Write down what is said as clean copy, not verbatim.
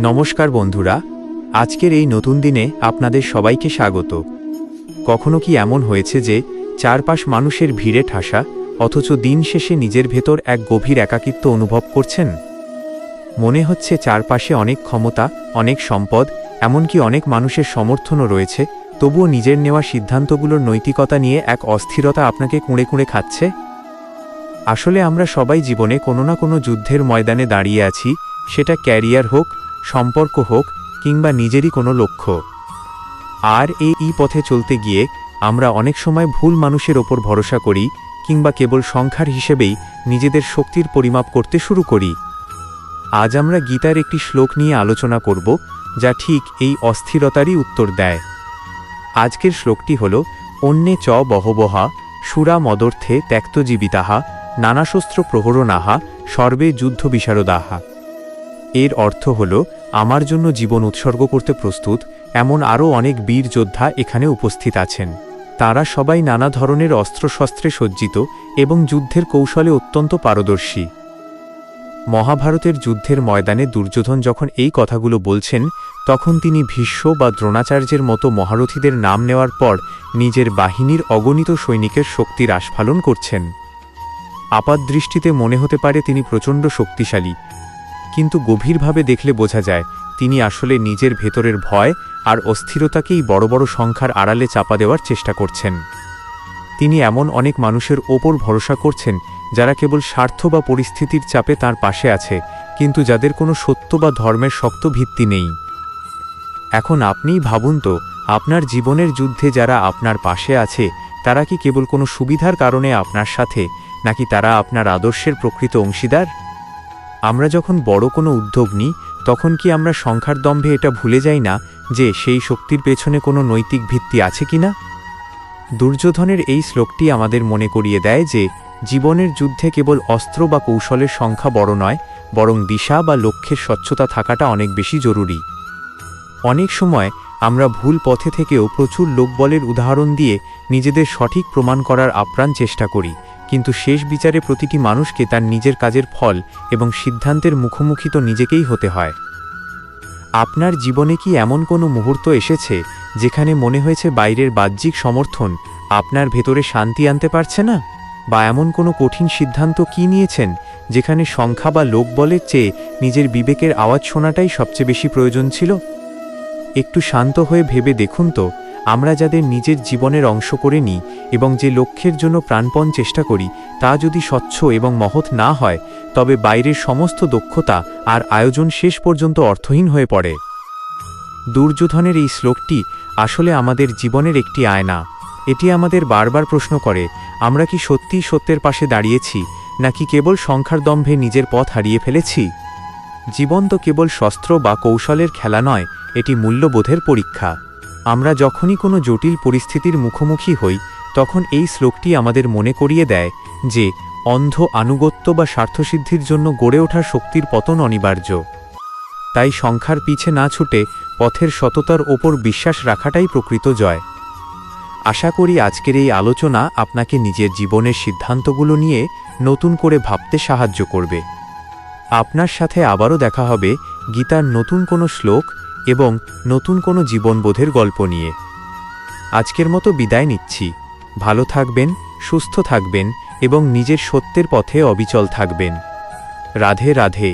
নমস্কার বন্ধুরা, আজকের এই নতুন দিনে আপনাদের সবাইকে স্বাগত। কখনো কি এমন হয়েছে যে চারপাশ মানুষের ভিড়ে ঠাসা, অথচ দিন শেষে নিজের ভেতর এক গভীর একাকিত্ব অনুভব করছেন? মনে হচ্ছে চারপাশে অনেক ক্ষমতা, অনেক সম্পদ, এমনকি অনেক মানুষের সমর্থনও রয়েছে, তবুও নিজের নেওয়া সিদ্ধান্তগুলোর নৈতিকতা নিয়ে এক অস্থিরতা আপনাকে কুঁড়ে কুঁড়ে খাচ্ছে। আসলে আমরা সবাই জীবনে কোনো না কোনো যুদ্ধের ময়দানে দাঁড়িয়ে আছি, সেটা ক্যারিয়ার হোক, সম্পর্ক হোক, কিংবা নিজেরই কোনো লক্ষ্য। আর এই পথে চলতে গিয়ে আমরা অনেক সময় ভুল মানুষের ওপর ভরসা করি, কিংবা কেবল সংখ্যার হিসেবেই নিজেদের শক্তির পরিমাপ করতে শুরু করি। আজ আমরা গীতার একটি শ্লোক নিয়ে আলোচনা করব, যা ঠিক এই অস্থিরতারই উত্তর দেয়। আজকের শ্লোকটি হল, অন্যে চ বহবহা সুরা মদর্থে ত্যক্তজীবিতাহা নানাশস্ত্র প্রহরণাহা সর্বে যুদ্ধ বিশারদাহা। এর অর্থ হল, আমার জন্য জীবন উৎসর্গ করতে প্রস্তুত এমন আরও অনেক বীর যোদ্ধা এখানে উপস্থিত আছেন। তারা সবাই নানা ধরনের অস্ত্রশস্ত্রে সজ্জিত এবং যুদ্ধের কৌশলে অত্যন্ত পারদর্শী। মহাভারতের যুদ্ধের ময়দানে দুর্যোধন যখন এই কথাগুলো বলছেন, তখন তিনি ভীষ্ম বা দ্রোণাচার্যের মতো মহারথীদের নাম নেওয়ার পর নিজের বাহিনীর অগণিত সৈনিকের শক্তির আস্ফালন করছেন। আপাতদৃষ্টিতে মনে হতে পারে তিনি প্রচণ্ড শক্তিশালী, কিন্তু গভীরভাবে দেখলে বোঝা যায় তিনি আসলে নিজের ভেতরের ভয় আর অস্থিরতাকেই বড় বড় সংখ্যার আড়ালে চাপা দেওয়ার চেষ্টা করছেন। তিনি এমন অনেক মানুষের ওপর ভরসা করছেন যারা কেবল স্বার্থ বা পরিস্থিতির চাপে তাঁর পাশে আছে, কিন্তু যাদের কোনো সত্য বা ধর্মের শক্ত ভিত্তি নেই। এখন আপনিই ভাবুন তো, আপনার জীবনের যুদ্ধে যারা আপনার পাশে আছে তারা কি কেবল কোনো সুবিধার কারণে আপনার সাথে, নাকি তারা আপনার আদর্শের প্রকৃত অংশীদার? আমরা যখন বড় কোনো উদ্যোগ নিই, তখন কি আমরা সংখ্যার দম্ভে এটা ভুলে যাই না যে সেই শক্তির পেছনে কোনো নৈতিক ভিত্তি আছে কিনা? দুর্যোধনের এই শ্লোকটি আমাদের মনে করিয়ে দেয় যে জীবনের যুদ্ধে কেবল অস্ত্র বা কৌশলের সংখ্যা বড় নয়, বরং দিশা বা লক্ষ্যের স্বচ্ছতা থাকাটা অনেক বেশি জরুরি। অনেক সময় আমরা ভুল পথে থেকেও প্রচুর লোকবলের উদাহরণ দিয়ে নিজেদের সঠিক প্রমাণ করার আপ্রাণ চেষ্টা করি, কিন্তু শেষ বিচারে প্রতিটি মানুষকে তার নিজের কাজের ফল এবং সিদ্ধান্তের মুখোমুখি তো নিজেকেই হতে হয়। আপনার জীবনে কি এমন কোনো মুহূর্ত এসেছে যেখানে মনে হয়েছে বাইরের বাহ্যিক সমর্থন আপনার ভেতরে শান্তি আনতে পারছে না? বা এমন কোনো কঠিন সিদ্ধান্ত কি নিয়েছেন যেখানে সংখ্যা বা লোকবলের চেয়ে নিজের বিবেকের আওয়াজ শোনাটাই সবচেয়ে বেশি প্রয়োজন ছিল? একটু শান্ত হয়ে ভেবে দেখুন তো, আমরা যাদের নিজের জীবনের অংশ করে নিই এবং যে লক্ষ্যের জন্য প্রাণপণ চেষ্টা করি, তা যদি স্বচ্ছ এবং মহৎ না হয়, তবে বাইরের সমস্ত দক্ষতা আর আয়োজন শেষ পর্যন্ত অর্থহীন হয়ে পড়ে। দুর্যোধনের এই শ্লোকটি আসলে আমাদের জীবনের একটি আয়না। এটি আমাদের বারবার প্রশ্ন করে, আমরা কি সত্যিই সত্যের পাশে দাঁড়িয়েছি, নাকি কেবল সংখ্যার দম্ভে নিজের পথ হারিয়ে ফেলেছি? জীবন তো কেবল শস্ত্র বা কৌশলের খেলা নয়, এটি মূল্যবোধের পরীক্ষা। আমরা যখনই কোনো জটিল পরিস্থিতির মুখোমুখি হই, তখন এই শ্লোকটি আমাদের মনে করিয়ে দেয় যে অন্ধ আনুগত্য বা স্বার্থসিদ্ধির জন্য গড়ে ওঠা শক্তির পতন অনিবার্য। তাই সংখ্যার পিছে না ছুটে পথের সততার ওপর বিশ্বাস রাখাটাই প্রকৃত জয়। আশা করি আজকের এই আলোচনা আপনাকে নিজের জীবনের সিদ্ধান্তগুলো নিয়ে নতুন করে ভাবতে সাহায্য করবে। আপনার সাথে আবারও দেখা হবে গীতার নতুন কোনো শ্লোক এবং নতুন কোনো জীবনবোধের গল্প নিয়ে। আজকের মতো বিদায় নিচ্ছি। ভালো থাকবেন, সুস্থ থাকবেন এবং নিজের সত্যের পথে অবিচল থাকবেন। রাধে রাধে।